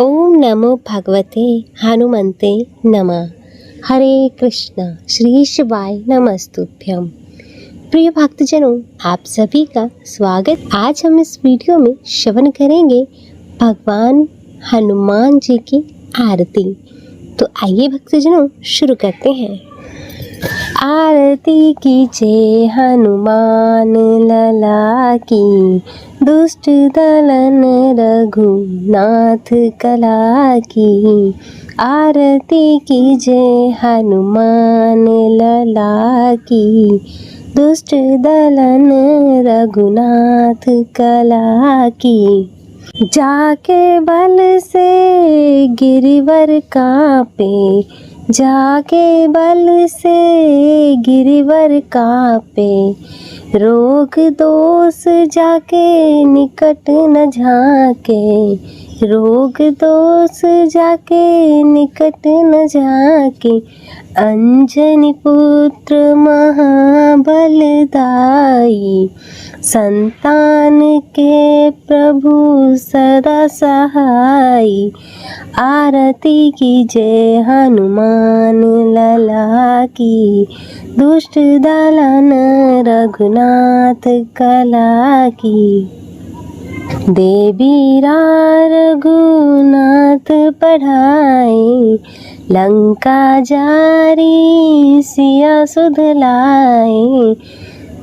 ओम नमो भगवते हनुमते नमः। हरे कृष्णा श्री शिवाय नमस्तुभ्यम। प्रिय भक्तजनों, आप सभी का स्वागत। आज हम इस वीडियो में श्रवण करेंगे भगवान हनुमान जी की आरती। तो आइए भक्तजनों शुरू करते हैं। आरती कीजिए हनुमान लला की, दुष्ट दलन रघुनाथ कला की। आरती कीजिए हनुमान लला की, दुष्ट दलन रघुनाथ कला की। जाके बल से गिरिवर कांपे, जाके बल से गिरिवर कांपे। रोग दोष जाके निकट न झाके, रोग दोष जाके निकट न झाके। अंजनी पुत्र महाबलदाई, संतान के प्रभु सदा सहाय। आरती कीजिए हनुमान लला की, दुष्ट दलन रघुनाथ कला की। देवीरा रघुनाथ पढ़ाए, लंका जारी सिया सुध लाए।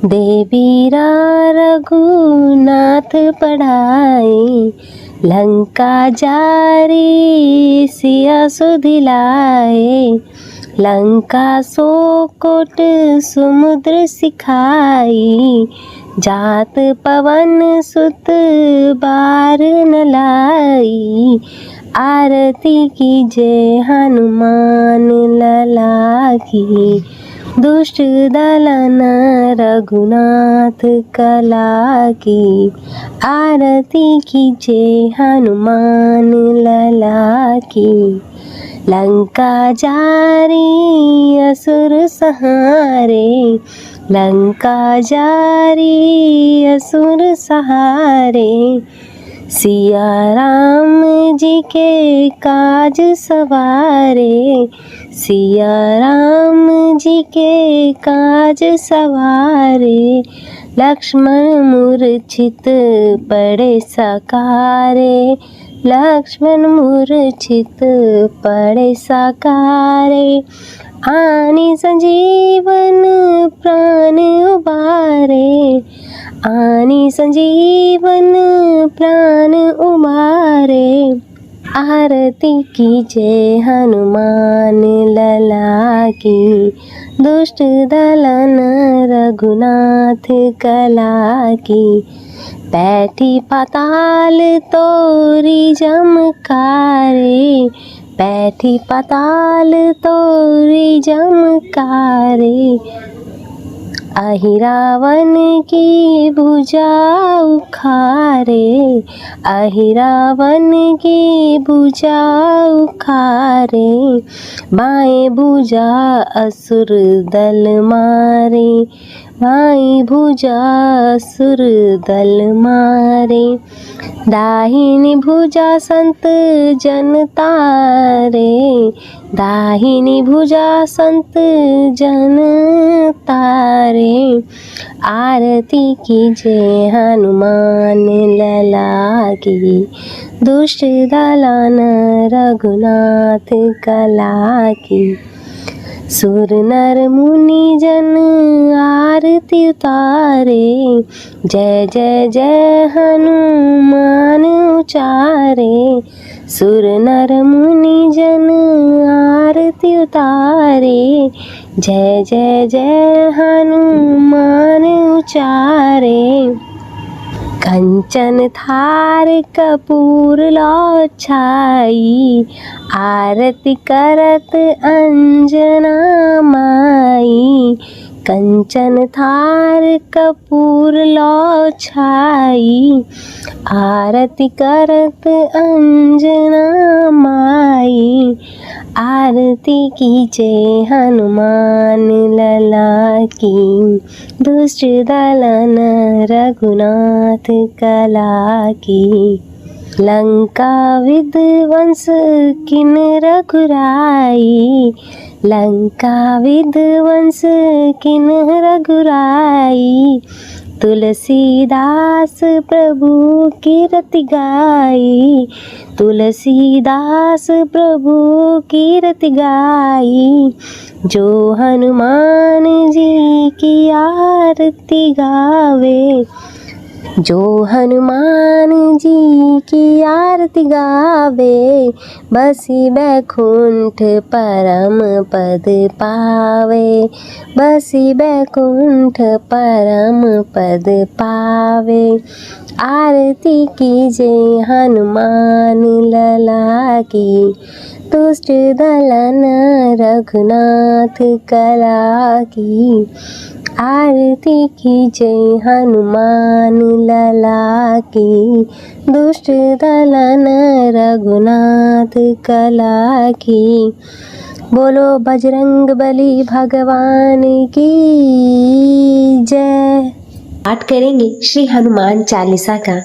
देवीरा रघुनाथ पढ़ाए, लंका जारी सिया सुध लाए। लंका सो कोट समुद्र सिखाई, जात पवन सुत बार न लाई। आरती कीजिए हनुमान लला की, दुष्ट दलन रघुनाथ कला की। आरती कीजिए हनुमान लला की। लंका जारी असुर सहारे, लंका जारी असुर सहारे। सिया राम जी के काज सवारे, सिया राम जी के काज सवारे। लक्ष्मण मूर्छित पड़े साकारे, लक्ष्मण मूर्छित पड़े साकारे। आनि संजीवन प्राण उबारे, आनि संजीवन प्राण उबारे। आरती कीजिए हनुमान लला की, दुष्ट दलन रघुनाथ कला की। बैठी पाताल तोरी जमकारे, बैठी पाताल तोरी जमकारे। अहिरावन की भुजा उखारे, अहिरावन की भुजा उखारे। बाएं भुजा असुर दल मारे, बाएं भुजा असुर दल मारे। दाहिनी भुजा संत जन तारे, दाहिनी भुजा संत जन तारे। आरती कीजिए हनुमान लला की, दुष्ट दलन रघुनाथ कला की। सुर नर मुनि जन आरती उतारे, जय जय जय हनुमान उचारे। सुर नर मुनि जन आरती उतारे, जय जय जय हनुमान उचारे। कंचन थार कपूर लो छाई, आरती करत अंजना माई। कंचन थार कपूर लो छाई, आरती करत अंजना माई। आरती कीजिए हनुमान लला की, दुष्ट दलन रघुनाथ कला की। लंका विध्वंस किन रघुराई, लंका विध्वंस किन रघुराई। तुलसीदास प्रभु कीरति गाई, तुलसीदास प्रभु कीरति गाई। जो हनुमान जी की आरती गावे, जो हनुमान जी की आरती गावे, बसी बैकुंठ परम पद पावे, बसी बैकुंठ परम पद पावे। आरती कीजे हनुमान लला की, दुष्ट दलन रघुनाथ कला की। आरती कीजे हनुमान लला की, दुष्ट दलन रघुनाथ कला की। बोलो बजरंग बली भगवान की जय। पाठ करेंगे श्री हनुमान चालीसा का।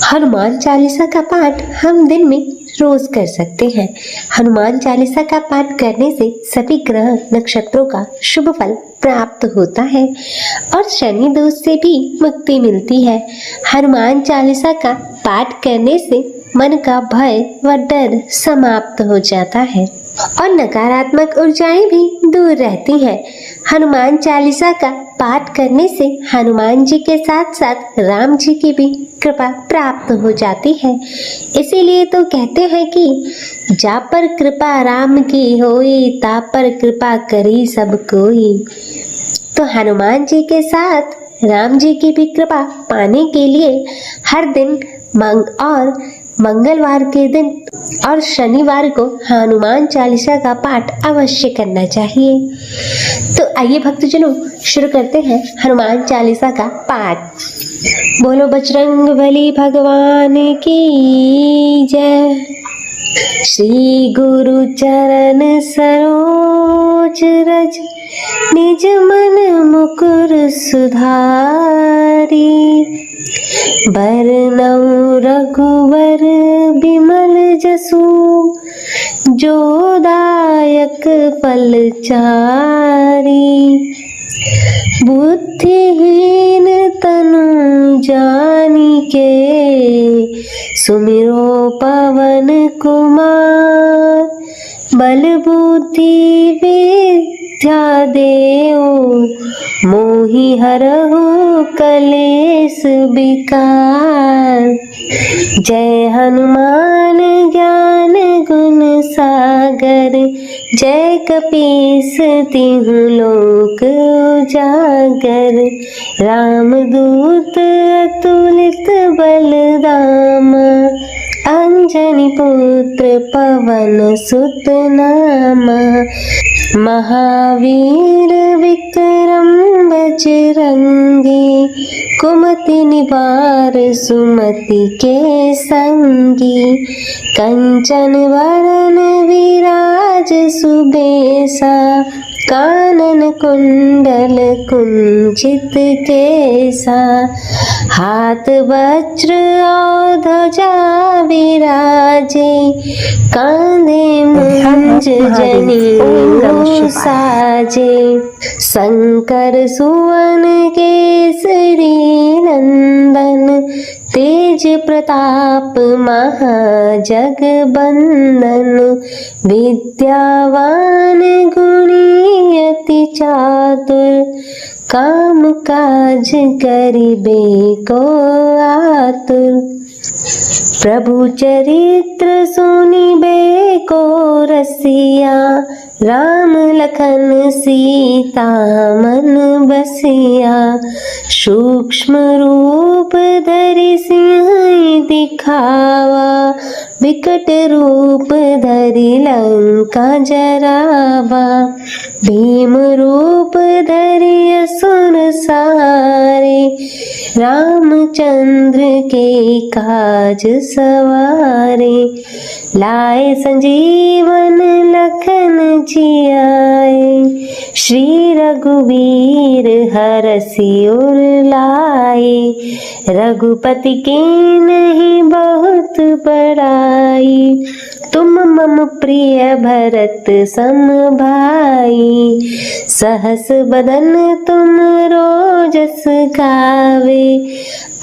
हनुमान चालीसा का पाठ हम दिन में रोज कर सकते हैं। हनुमान चालीसा का पाठ करने से सभी ग्रह नक्षत्रों का शुभ फल प्राप्त होता है और शनि दोष से भी मुक्ति मिलती है। हनुमान चालीसा का पाठ करने से मन का भय व डर समाप्त हो जाता है और नकारात्मक ऊर्जाएं भी दूर रहती हैं। हनुमान चालीसा का पाठ करने से हनुमान जी के साथ साथ राम जी की भी कृपा प्राप्त हो जाती है। इसीलिए तो कहते हैं कि जा पर कृपा राम की होई, ता पर कृपा करी सब कोई। तो हनुमान जी के साथ राम जी की भी कृपा पाने के लिए हर दिन मंगलवार के दिन और शनिवार को हनुमान चालीसा का पाठ अवश्य करना चाहिए। तो आइए भक्तजनों शुरू करते हैं हनुमान चालीसा का पाठ। बोलो बजरंग बली भगवान की जय। श्री गुरु चरण सरोज रज, निज मन मुकुर सुधारी। बरनउँ रघुवर बिमल जसु, जो दायक फल चारी। बुद्धिहीन तनु जानिके, सुमिरो पवन कुमार। बल बुद्धि विद्या देओ, मोहि हरहु कलेस विकार। जय हनुमान ज्ञान गुण सागर, जय कपीस तिहु लोक उजागर। रामदूत अतुलित बलधामा, अंजनी पुत्र पवन सुत नामा। महावीर विक्रम बजरंगी, कुमति निवार सुमति के संगी। कंचन वरन विराज सुबेसा, कानन कुंडल कुंचित केसा। हाथ वज्र और ध्वजा विराजे, कांधे मुंज जनेऊ साजे। शंकर सुवन केसरी नंदन, तेज प्रताप महाजगबंदन। विद्यावान गुणी अति चातुर, काम काज करिबे को आतुर। प्रभु चरित्र सुनिबे को रसिया, राम लखन सीता मन बसिया। सूक्ष्म रूप धरि सिंह दिखावा, विकट रूप धरि लंका जरावा। भीम रूप धरि असुर सारे, रामचंद्र के काज सवारे। लाए संजीवनी संजीवन लखन जियाए, श्री रघुवीर हरषि उर लाए। रघुपति के नहीं बहुत बड़ाई, तुम मम प्रिय भरत सम भाई। सहस बदन तुम रोजस गावे,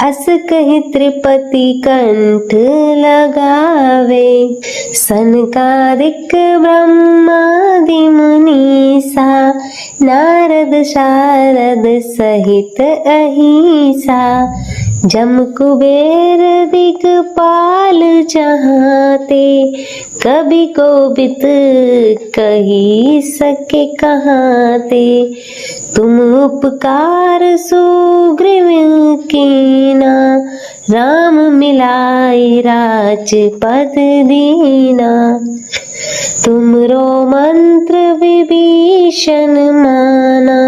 अस कहि त्रिपति कंठ लगावे। सनकादिक ब्रह्मादि मुनीसा, नारद शारद सहित अहिसा। जम कुबेर दिक्पाल चाहते, कभी कोबिद कही सके कहाते। तुम उपकार सुग्रीव कीना, राम मिलाए राजपद दीना। तुमरो मंत्र विभीषण माना,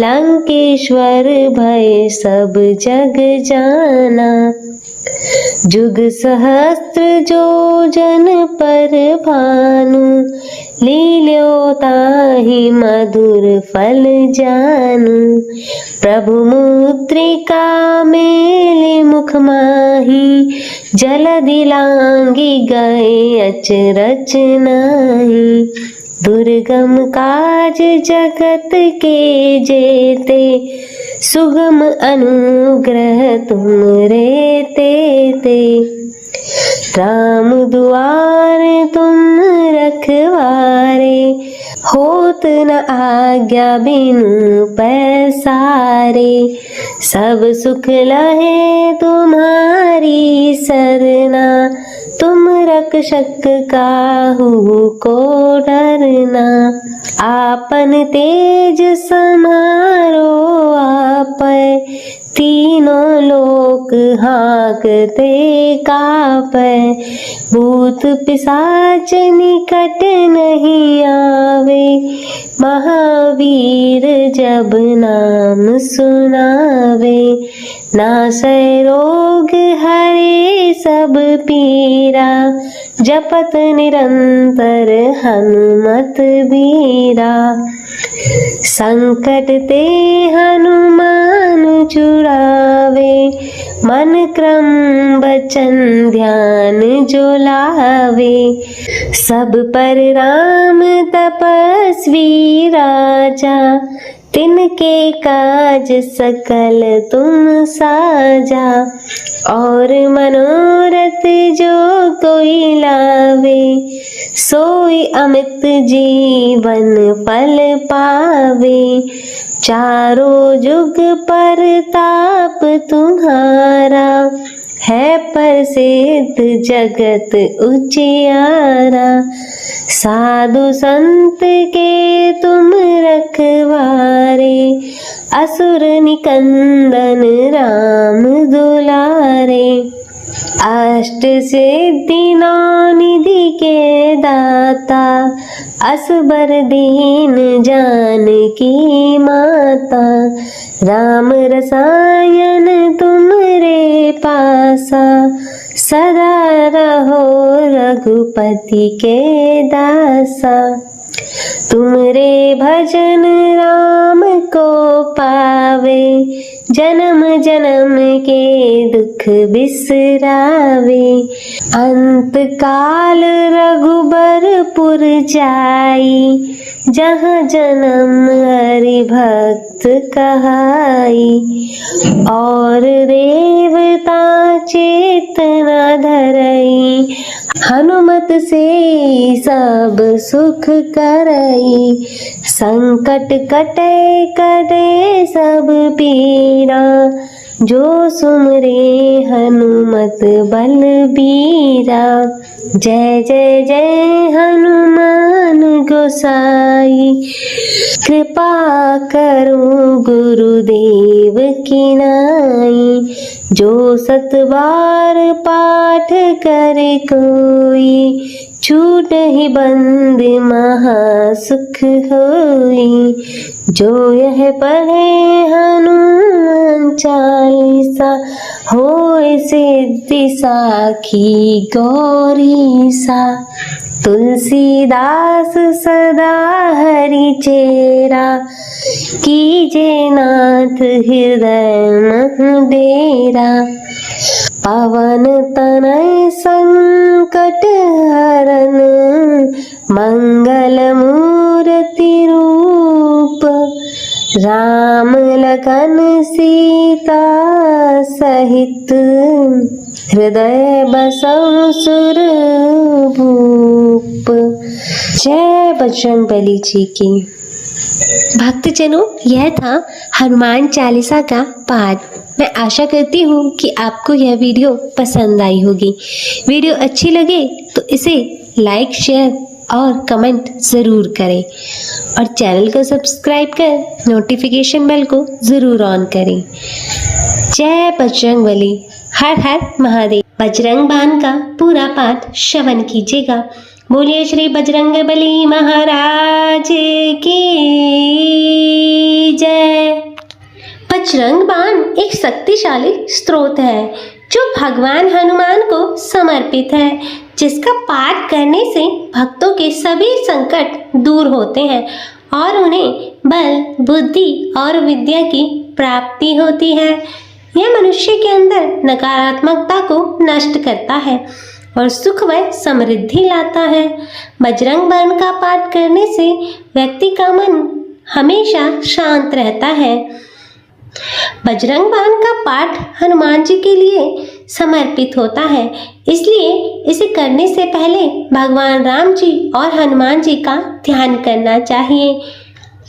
लंकेश्वर भय सब जग जाना। जुग सहस्त्र जो जन पर भानु, लील्यो ताहि मधुर फल जानू। प्रभु मुद्रिका मेलि मुख माहि, जलधि लांघि गए अचरज नाहि। दुर्गम काज जगत के जेते, सुगम अनुग्रह तुमरे तेते। राम दुआरे तुम रखवारे, होत न आज्ञा बिनु पैसारे। सब सुख लहे तुम्हारी सरना, तुम रक्षक काहू को डरना। आपन तेज समारो आपै, तीनों लोक हाँकते कापै। भूत पिशाच निकट नहीं आवे, महावीर जब नाम सुनावे। नासै रोग हरे सब पीरा, जपत निरंतर हनुमत बीरा। संकट ते हनुमान छुड़ावे, मन क्रम बचन ध्यान जो लावे। सब पर राम तपस्वी राजा, तिनके काज सकल तुम साजा। और मनोरथ जो कोई लावे, सोई अमित जीवन फल पावे। चारों जुग परताप तुम्हारा, है प्रसिद्ध जगत उजियारा। साधु संत के तुम रखवारे, असुर निकंदन राम दुलारे। अष्ट सिद्धि नौ निधि के दाता, असबर दीन जानकी माता। राम रसायन तुमरे पासा, सदा रहो रघुपति के दासा। तुमरे भजन राम को पावे, जन्म जन्म के दुख बिसरावे। अंत काल रघुबरपुर जाई, जहाँ जन्म हरि भक्त कहाई। और देवता चेतना धरई, हनुमत से सब सुख करई। संकट कटे कटे सब पीरा, जो सुमरे हनुमत बलबीरा। जय जय जय हनुमान गोसाई, कृपा करो गुरुदेव की नाई। जो सत बार पाठ करे कोई, छूट ही बंद महा सुख होई। जो यह पढ़े हनुमान चालीसा, होए सिद्धि साखी गौरी सा। तुलसीदास सदा हरि चेरा, कीजे नाथ हृदय मह डेरा। पवन तनय संकट हरन, मंगल मूर्ति रूप। राम लखन सीता सहित, हृदय बसौ सुर भूप। जय बजरंगबली जी की। भक्तजनों, यह था हनुमान चालीसा का पाठ। मैं आशा करती हूँ कि आपको यह वीडियो पसंद आई होगी। वीडियो अच्छी लगे तो इसे लाइक, शेयर और कमेंट ज़रूर करें और चैनल को सब्सक्राइब कर नोटिफिकेशन बेल को ज़रूर ऑन करें। जय बजरंगबली। हर हर महादेव। बजरंग बाण का पूरा पाठ श्रवण कीजिएगा। बोलिए श्री बजरंगबली महाराज की जय। बजरंग बाण एक शक्तिशाली स्त्रोत है जो भगवान हनुमान को समर्पित है, जिसका पाठ करने से भक्तों के सभी संकट दूर होते हैं और उन्हें बल, बुद्धि और विद्या की प्राप्ति होती है। यह मनुष्य के अंदर नकारात्मकता को नष्ट करता है और सुख व समृद्धि लाता है। बजरंग बाण का पाठ करने से व्यक्ति का मन हमेशा शांत रहता है। बजरंग बाण का पाठ हनुमान जी के लिए समर्पित होता है, इसलिए इसे करने से पहले भगवान राम जी और हनुमान जी का ध्यान करना चाहिए।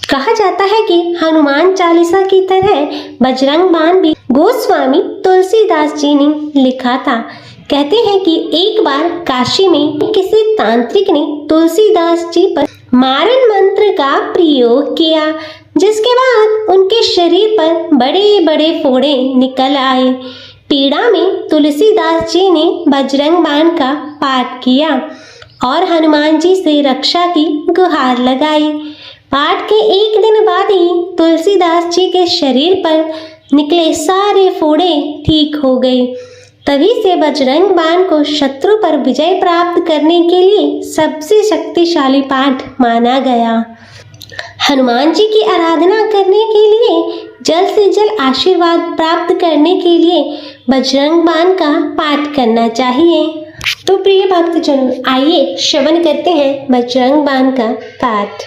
कहा जाता है कि हनुमान चालीसा की तरह बजरंग बाण भी गोस्वामी तुलसीदास जी ने लिखा था। कहते हैं कि एक बार काशी में किसी तांत्रिक ने तुलसीदास जी पर मारण मंत्र का प्रयोग किया, जिसके बाद उनके शरीर पर बड़े बड़े फोड़े निकल आए। पीड़ा में तुलसीदास जी ने बजरंग बाण का पाठ किया और हनुमान जी से रक्षा की गुहार लगाई। पाठ के एक दिन बाद ही तुलसीदास जी के शरीर पर निकले सारे फोड़े ठीक हो गए। तभी से बजरंग बाण को शत्रु पर विजय प्राप्त करने के लिए सबसे शक्तिशाली पाठ माना गया। हनुमान जी की आराधना करने के लिए, जल्द से जल्द आशीर्वाद प्राप्त करने के लिए बजरंग बाण का पाठ करना चाहिए। तो प्रिय भक्तजनों, आइए श्रवण करते हैं बजरंग बाण का पाठ।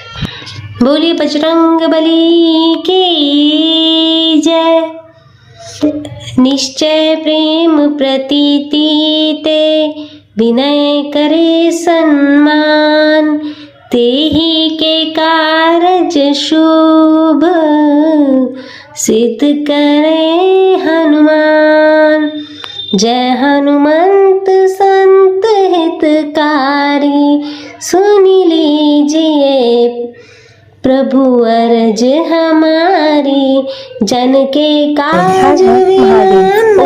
बोलिए बजरंगबली की जय। निश्चय प्रेम प्रतीति ते, विनय करे सम्मान। तेहि के कारज शुभ, सिद्ध करे हनुमान। जय हनुमंत संत हितकारी, सुन लीजिए प्रभु अर्ज हमारी। जन के काज विलंब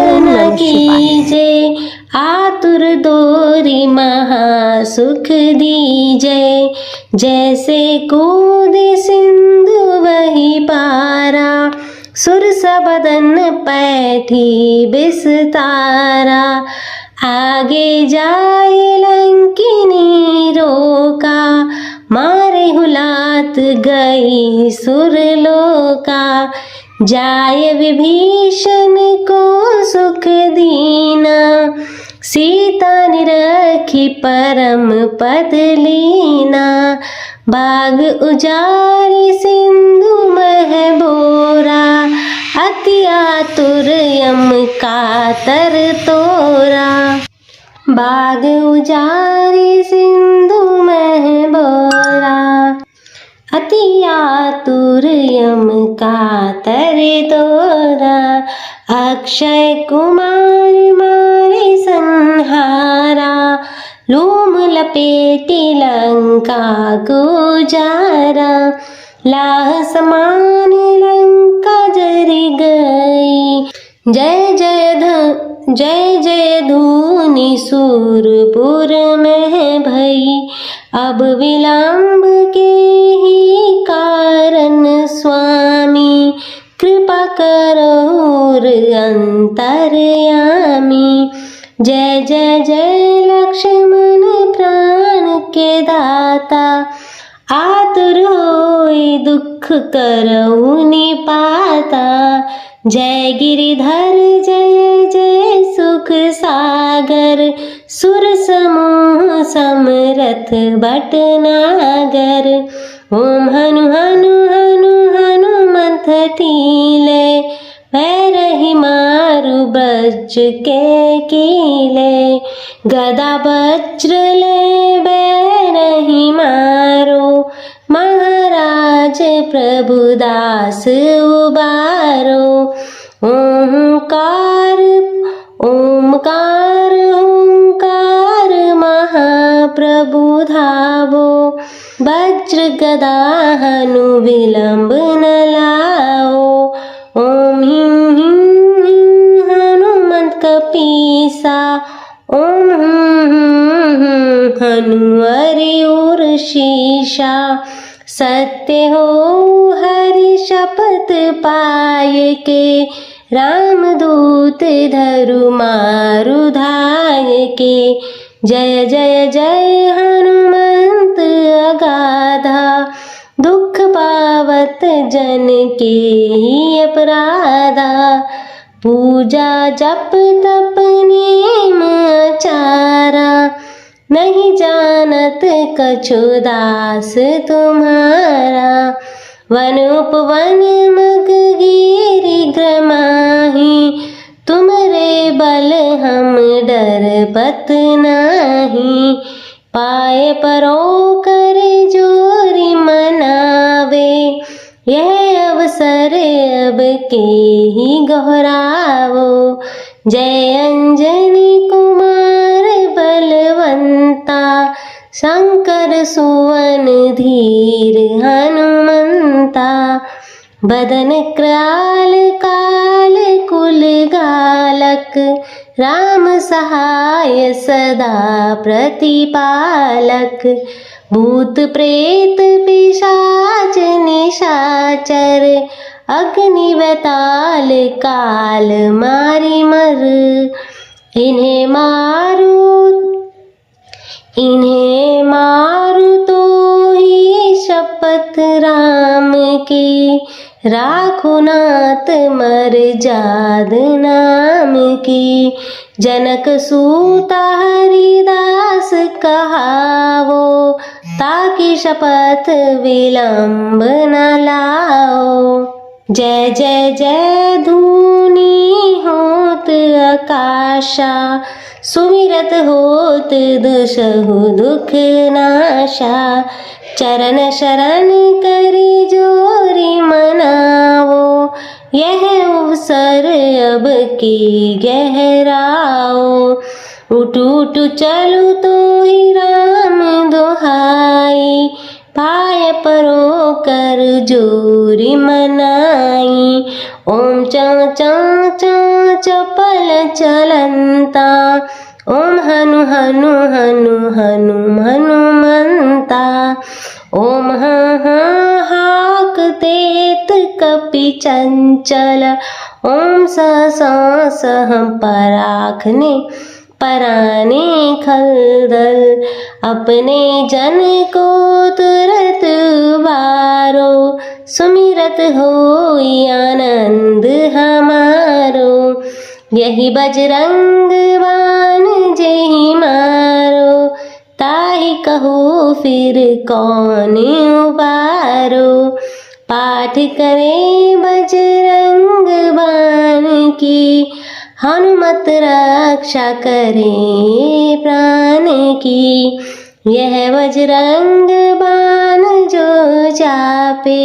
कीजे, आतुर दोरी महा सुख दीजे। जैसे कूदे सिंधु वही पारा, सुरसबदन पैठी बिस्तारा। आगे जाए लंकिनी रोका, मारे हुलात गई सुरलोका। जाय विभीषण को सुख दीना, सीता निरखी परम पद लीना। बाग उजारी सिंधु मह बोरा, अति आतुर यम कातर तोरा। बाग उजारी सिंधु मह बोरा, अति आतुर यम कातर तोरा। अक्षय कुमार मारे संहारा, लूम लपेटी लंका गुजारा। लाह समान लंका जरी गई, जय जय धूनि सूरपुर में भई। अब विलंब के ही कारण स्वामी, कृपा करोर अंतरयामी। जय जय लक्ष्मण प्राण के दाता, आतुर होई दुख करऊ निपाता। जय गिरिधर जय जय सुख सागर, सुर समूह समरथ भटनागर। ओम हनु हनु हनु हनुमंत टीले, पैरहि मारु ब्रज के कीले। गदा वज्र ले बैरहि मारो, महाराज प्रभुदास उबारो। ओंकार ओंकार ओंकार महाप्रभु धावो, वज्र गदा हनु विलंब न लाओ। ओम हिं हिं हिं हनुमंत कपीसा, ओम हनुमरि उर शीशा। सत्य हो हरि शपथ पाय के, रामदूत धरु मारु धाय के। जय जय जय हनुमंत अगाधा, दुख पावत जन के ही अपराधा। पूजा जप तप नेम आचारा, नहीं जानत कछु दास तुम्हारा। वन उपवन मग गिरि माही, तुमरे बल हम डरपत नाही। पाए परो कर जोरी मनावे, यह अवसर अब के ही गहरावो। जय अंजनी कुमार बलवंता, शंकर सुवन धीर हनुमंता। बदन क्राल काल कुल गालक, राम सहाय सदा प्रतिपालक। भूत प्रेत पिशाच निशाचर, अग्नि वेताल काल मारी मर। इन्हें मारू तो ही शपथ राम की, राखो नाथ मर जाद नाम की। जनक सूता हरिदास कहावो, ताकि शपथ विलंब न लाओ। जय जय जय धूनी होत आकाशा, सुमिरत होत दुसहु दुख नाशा। चरण शरण करी जोरी मनावो, यह अवसर अब की गहराओ। उठ उठ चलू तो ही राम दोहाई, पाय परो कर जोरी मनाई। ओम चा चा चा चपल चलंता, ओम हनु हनु हनु हनु हनुमंता। ओम हाक तेत कपि चंचल, ओम सहम पराखने पराने खलदल। अपने जन को तुरत उबारो, सुमिरत होई आनंद हमारो। यही बजरंग बाण जेहि मारो, ताहि कहो फिर कौन उबारो। पाठ करे बजरंग बाण की, हनुमत रक्षा करे प्राण की। यह बजरंग बाण जो जापे,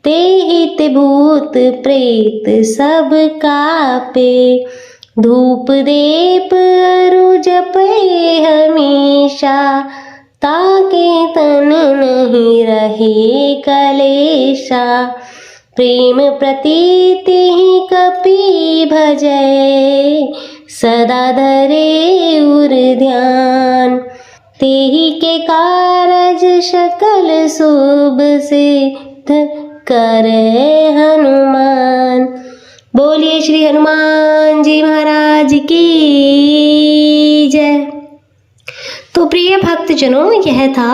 तेहित भूत प्रेत सब कापे। धूप दीप अरु जपे हमेशा, ताके तन नहीं रहे कलेशा। प्रेम प्रतीति कपि भजै, सदा धरे उर ध्यान। तेहि के कारज सकल शुभ सिद्ध करे हनुमान। बोलिए श्री हनुमान जी महाराज की जय। तो प्रिय भक्तजनों, यह था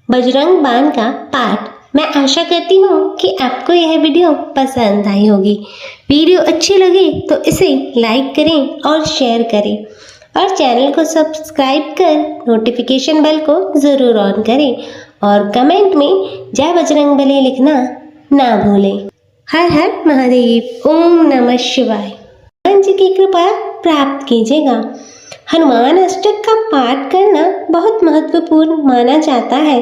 बजरंग बाण का पाठ। मैं आशा करती हूँ कि आपको यह वीडियो पसंद आई होगी। वीडियो अच्छी लगे तो इसे लाइक करें और शेयर करें और चैनल को सब्सक्राइब कर नोटिफिकेशन बेल को ज़रूर ऑन करें और कमेंट में जय बजरंगबली लिखना ना भूलें। हर हर महादेव। ओम नमः शिवाय। हनुमान जी की कृपा प्राप्त कीजिएगा। हनुमान अष्टक का पाठ करना बहुत महत्वपूर्ण माना जाता है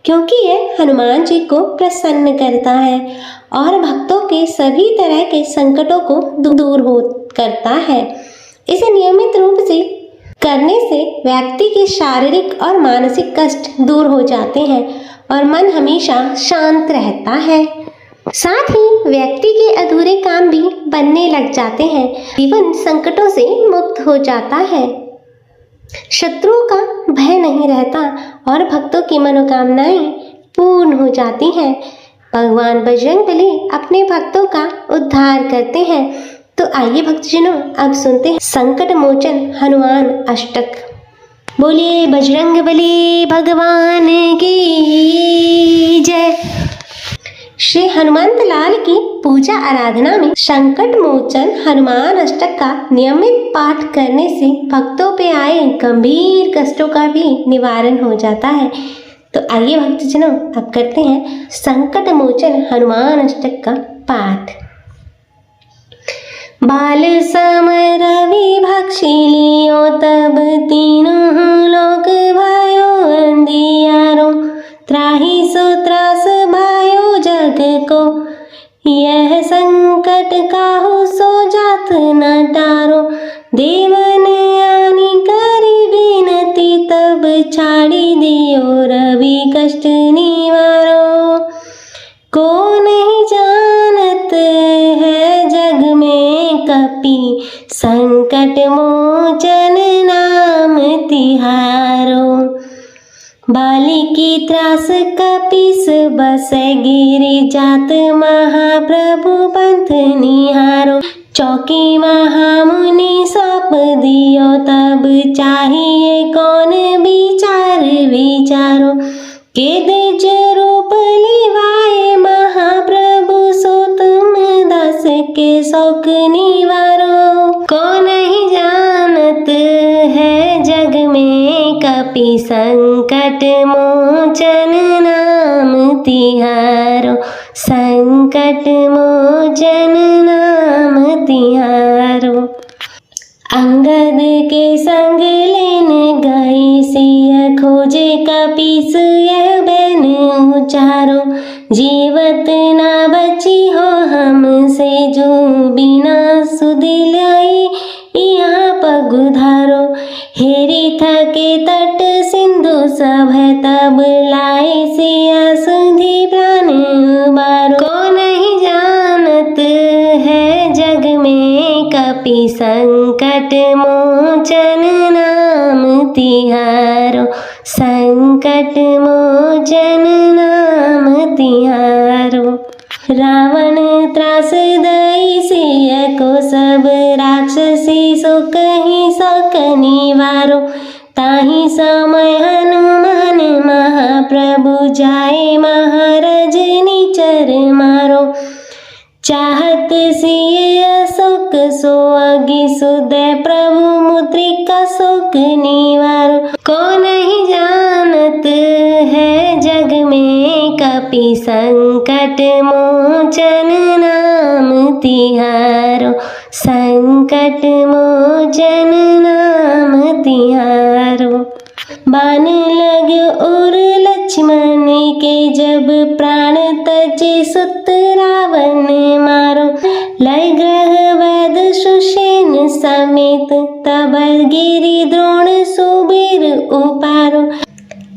क्योंकि यह हनुमान जी को प्रसन्न करता है और भक्तों के सभी तरह के संकटों को दूर करता है। इसे नियमित रूप से करने से व्यक्ति के शारीरिक और मानसिक कष्ट दूर हो जाते हैं और मन हमेशा शांत रहता है। साथ ही व्यक्ति के अधूरे काम भी बनने लग जाते हैं। जीवन संकटों से मुक्त हो जाता है, शत्रुओं का भय नहीं रहता और भक्तों की मनोकामनाएं पूर्ण हो जाती हैं। भगवान बजरंगबली अपने भक्तों का उद्धार करते हैं। तो आइए भक्तजनों, अब सुनते हैं संकट मोचन हनुमान अष्टक। बोलिए बजरंगबली भगवान की जय। श्री हनुमंत लाल की पूजा आराधना में संकट मोचन हनुमान अष्टक का नियमित पाठ करने से भक्तों पे आए गंभीर कष्टों का भी निवारण हो जाता है। तो आइए भक्तजनों, अब करते हैं संकट मोचन हनुमान अष्टक का पाठ। बाल सम रवि भक्षी लियो तब तीनों लोक भयो अंधियारो, त्राहि सो त्रास भयो जग को, यह संकट काहू सो जात न टारो। देवन आनी करी विनती तब छाड़ी दियो रवि कष्ट निवारो। को नहीं जानत है जग में कपि, संकट मोचन नाम तिहारो। बाली की त्रास कपिस बसे गिरि जात, महाप्रभु पंथ निहारो। चौकी महामुनि सौंप दियो तब चाहिए कौन विचार विचारो। के द्विज रूप लिवाए महाप्रभु, सो तुम दास के शौक निवारो। कौन नहीं जानत है जग में कपि, संकट मोचन नाम तिहारो। संकट मोचन नाम तिहारो। अंगद के संग लेन गई सिय, खोजे कपीस यह बैन उचारो। जीवत ना बची हो हमसे जो, बिना सुध लाई यहाँ पगुधारो। हेरी थके तट सिंधु सभ, तब लाए सिया सुधि प्राण उबारो। को नहीं जानत है जग में कपि, संकट मोचन नाम तिहारो। संकट मोचन नाम तिहारो। रावण त्रास दई सिय को, सब राक्षसी सो कहीं शौक निवारो। ताहि समय हनुमान महाप्रभु, जाए महाराज निचर मारो। चाहत सिय अशोक सो अगि, सुदय प्रभु मुद्रिका शोक निवारो। को नहीं जानत है जग में कपि, संकट मोचन नाम तिहारो। संकट मोचन नाम तिहारो। बाण लग्यो और लक्ष्मण के, जब प्राण तजे सुत रावण मारो। लय ग्रह वैद सुषेण समेत, तब गिरि द्रोण सुबीर उपारो।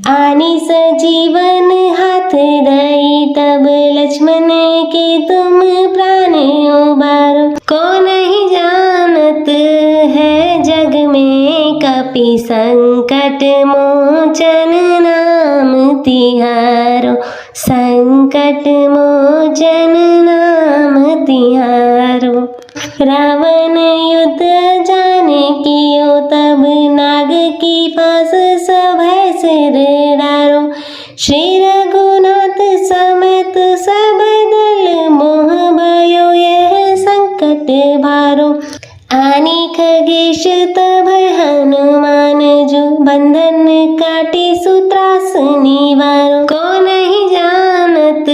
आनी सजीवन हाथ दई, तब लक्ष्मण के तुम प्राण उबारो। को नहीं जानत है जग में कपि, संकट मोचन नाम तिहारो। संकट मोचन नाम तिहारो। रावण युद्ध जाने कियो, तब नाग की फांस सिर डारो। श्री रघुनाथ समेत सब दल मोह भयो यह संकट भारो। आनी खगेश तब हनुमान जो बंधन काटे सूत्रास निवारो। को नहीं जानत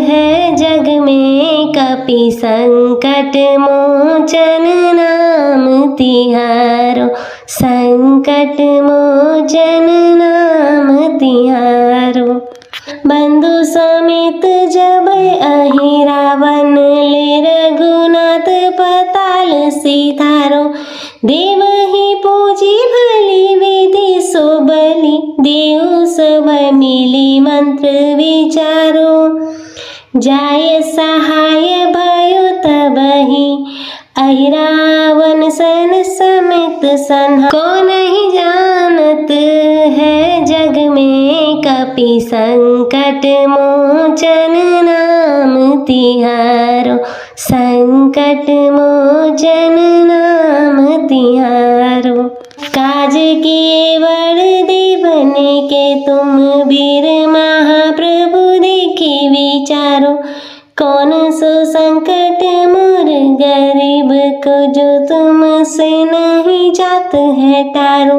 है जग में कपि संकट मोचन नाम तिहारो। संकट मोचन नाम तिहारो। बंधु समेत जब अहि रावण ले रघुनाथ पताल सिधारो। देव ही पूजी भली विधि सो बलि देव सब मिली मंत्र विचारो। जाय सहाय भयो तबहि अहि रावण सन समेत संहारो। को नहीं जानत है जग में कपि संकट मोचन नाम तिहारो। संकट मोचन नाम तिहारो। काज किए बड़ देवन के तुम वीर महाप्रभु देखी विचारो। कौन सो संकट मोर गरीब को जो तुमसे नहीं जात है टारो।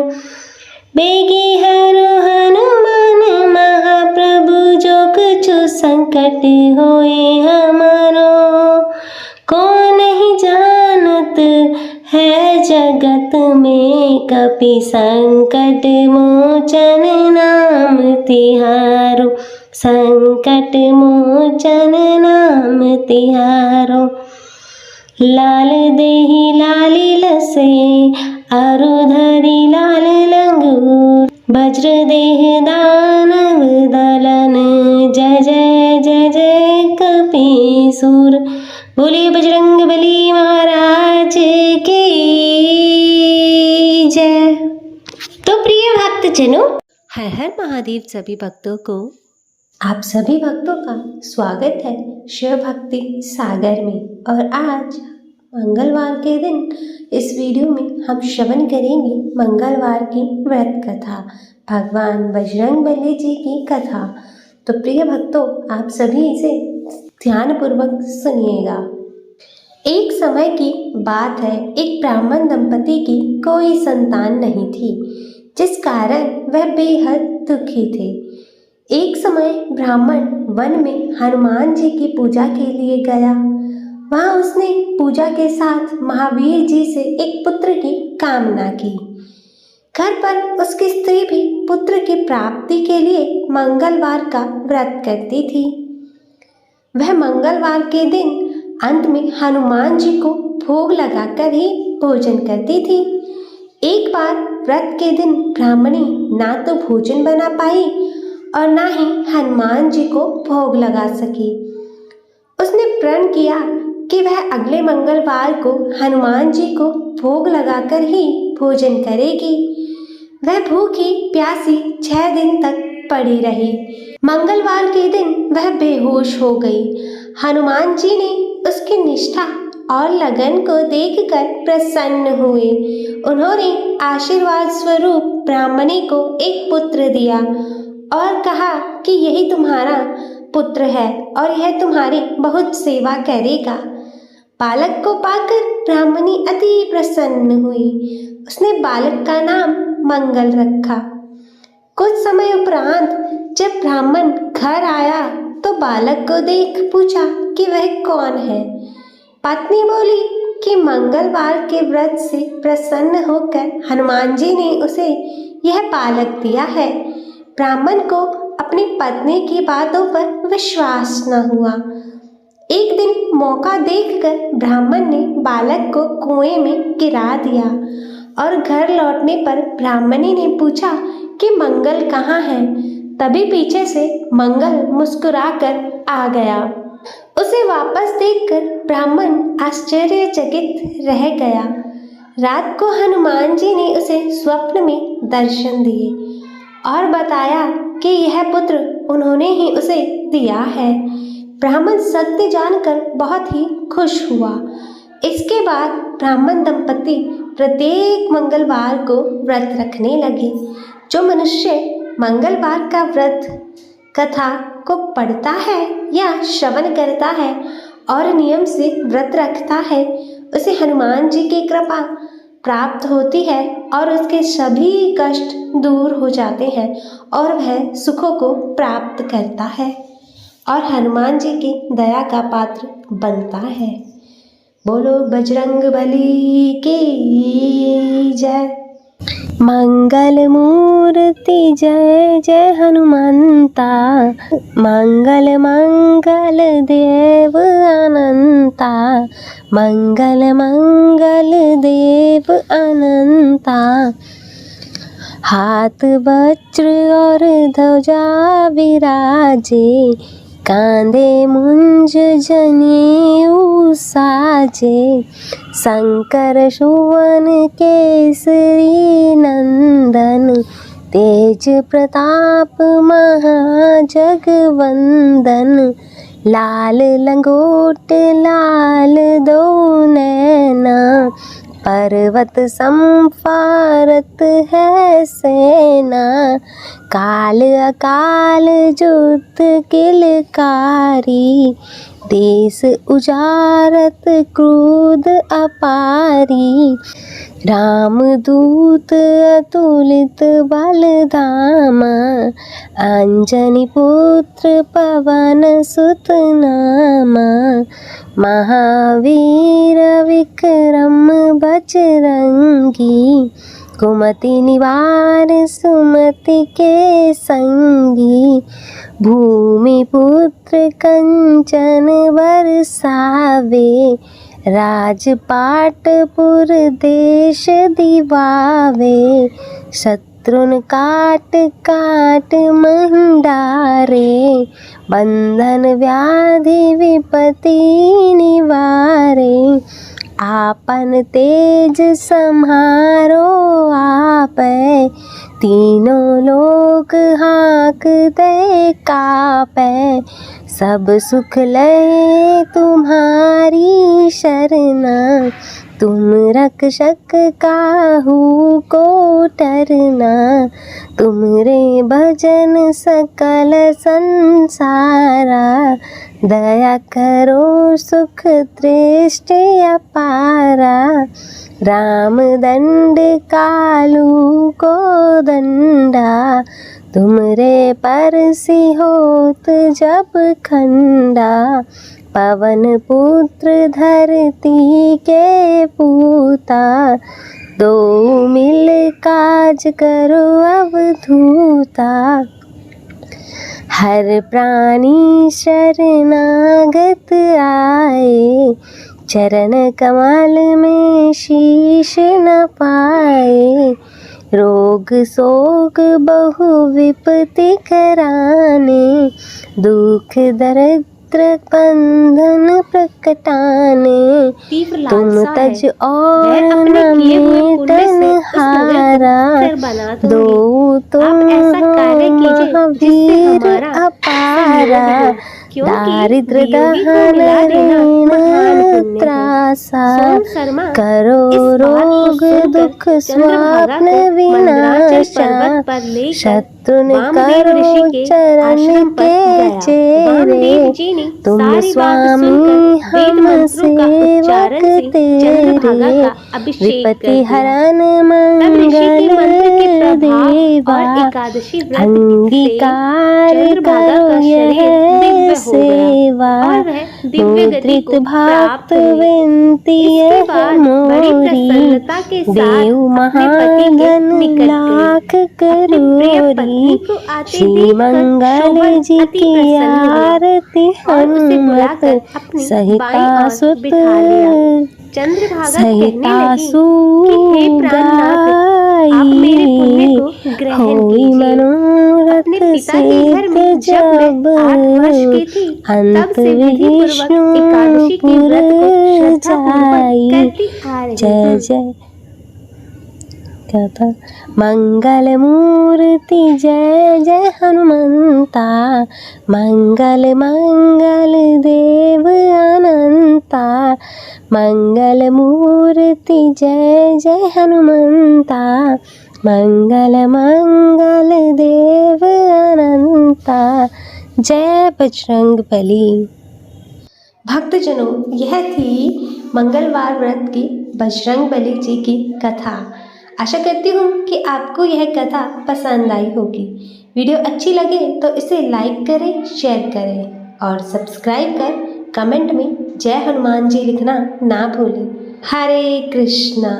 बेगी हरो हनुमान महाप्रभु जो कुछ संकट होए हमारो। को नहीं जानत है जगत में कपि संकट मोचन नाम तिहारो। संकट मोचन नाम तिहारो। लाल देहि लाली लसे अरुधरी लाल लंगूर। वज्र देह दानव दलन जय जय जय जय कपीसूर। बोले बजरंग बली महाराज की जय। तो प्रिय भक्तजनों, हर हर महादेव सभी भक्तों को, आप सभी भक्तों का स्वागत है शिव भक्ति सागर में। और आज मंगलवार के दिन इस वीडियो में हम श्रवण करेंगे मंगलवार की व्रत कथा, भगवान बजरंगबली जी की कथा। तो प्रिय भक्तों, आप सभी इसे ध्यानपूर्वक सुनिएगा। एक समय की बात है, एक ब्राह्मण दंपति की कोई संतान नहीं थी, जिस कारण वह बेहद दुखी थे। एक समय ब्राह्मण वन में हनुमान जी की पूजा के लिए गया। वहाँ उसने पूजा के साथ महावीर जी से एक पुत्र की कामना की। घर पर उसकी स्त्री भी पुत्र की प्राप्ति के लिए मंगलवार का व्रत करती थी। वह मंगलवार के दिन अंत में हनुमान जी को भोग लगाकर ही भोजन करती थी। एक बार व्रत के दिन ब्राह्मणी ना तो भोजन बना पाई और ना ही हनुमान जी को भोग लगा सकी। उसने प्रण किया कि वह अगले मंगलवार को हनुमान जी को भोग लगाकर ही भोजन करेगी। वह भूखी प्यासी 6 दिन तक पड़ी रही। मंगलवार के दिन वह बेहोश हो गई। हनुमान जी ने उसकी निष्ठा और लगन को देखकर प्रसन्न हुए। उन्होंने आशीर्वाद स्वरूप ब्राह्मणी को एक पुत्र दिया और कहा कि यही तुम्हारा पुत्र है और यह तुम्हारी बहुत सेवा करेगा। बालक को पाकर ब्राह्मणी अति प्रसन्न हुई। उसने बालक का नाम मंगल रखा। कुछ समय उपरांत जब ब्राह्मण घर आया तो बालक को देख पूछा कि वह कौन है। पत्नी बोली कि मंगलवार के व्रत से प्रसन्न होकर हनुमान जी ने उसे यह बालक दिया है। ब्राह्मण को अपनी पत्नी की बातों पर विश्वास न हुआ। एक दिन मौका देखकर ब्राह्मण ने बालक को कुएं में गिरा दिया और घर लौटने पर ब्राह्मणी ने पूछा कि मंगल कहाँ है। तभी पीछे से मंगल मुस्कुराकर आ गया। उसे वापस देखकर ब्राह्मण आश्चर्यचकित रह गया। रात को हनुमान जी ने उसे स्वप्न में दर्शन दिए और बताया कि यह पुत्र उन्होंने ही उसे दिया है। ब्राह्मण सत्य जानकर बहुत ही खुश हुआ। इसके बाद ब्राह्मण दंपति प्रत्येक मंगलवार को व्रत रखने लगे। जो मनुष्य मंगलवार का व्रत कथा को पढ़ता है या श्रवण करता है और नियम से व्रत रखता है, उसे हनुमान जी की कृपा प्राप्त होती है और उसके सभी कष्ट दूर हो जाते हैं और वह सुखों को प्राप्त करता है और हनुमान जी की दया का पात्र बनता है। बोलो बजरंग बली की जय। मंगल मूर्ति जय जय हनुमंता, मंगल मंगल देव अनंता, मंगल मंगल देव अनंता। हाथ वज्र और ध्वजा विराजे, कांधे मुंज जनेऊ साजे, शंकर सुवन केसरी नंदन, तेज प्रताप महाजगवंदन। लाल लंगोट लाल दो नैना, पर्वत संफारत है सेना। काल अकाल जुत किलकारी, देश उजारत क्रोध अपारी। रामदूत अतुलित बलधामा, अंजनी पुत्र पवन सुत नामा। महावीर विक्रम बजरंगी, कुमति निवार सुमति के संगी। भूमि पुत्र कंचन बरसावे, राजपाट पुर देश दिवावे। शत्रुन काट काट मंडारे, बंधन व्याधि विपत्ति निवारे। आपन तेज सम्हारो आपै, तीनों लोक हाँकते कापै। सब सुख लय तुम्हारी शरणा, तुम रक्षक काहू को डरना। तुमरे भजन सकल संसारा, दया करो सुख दृष्टि अपारा। राम दंड कालू को दंडा, तुमरे परसि होत जब खंडा। पवन पुत्र धरती के पूता, दो मिल काज करो अवधूता। हर प्राणी शरणागत आए, चरण कमल में शीश नपाए। रोग शोक बहु विपत्ति कराने, दुख दरिद्र बंधन प्रकटाने। तुम तज और न मेटन हारा, दो तुम महावीर अपारा। दारिद्र दहन ऋण त्रासा, करो रोग दुख स्वप्न विनाशा। शत्रुन करो चरण के चेरे, तुम स्वामी हम सेवक तेरे। विपत्ति हरन मंगल देवा, अंगीकार करो यह सेवा। मुद्रित भक्त विनती है मोरी, देव महागण लाख करोरी। श्री मंगल जी की आरती हनुमत सहिता सुत, सहिता सुत गाई। होई मनोरथ सिद्ध जब, अंत विष्णुपुर जाई। जय जय क्या था। मंगल मूर्ति जय जय हनुमंता, मंगल मंगल देव अनंता। मंगल मूर्ति जय जय हनुमंता, मंगल मंगल देव अनंता, जय बजरंग बली। भक्तजनों, यह थी मंगलवार व्रत की बजरंग बली जी की कथा। आशा करती हूँ कि आपको यह कथा पसंद आई होगी। वीडियो अच्छी लगे तो इसे लाइक करें, शेयर करें और सब्सक्राइब कर कमेंट में जय हनुमान जी लिखना ना भूलें। हरे कृष्णा।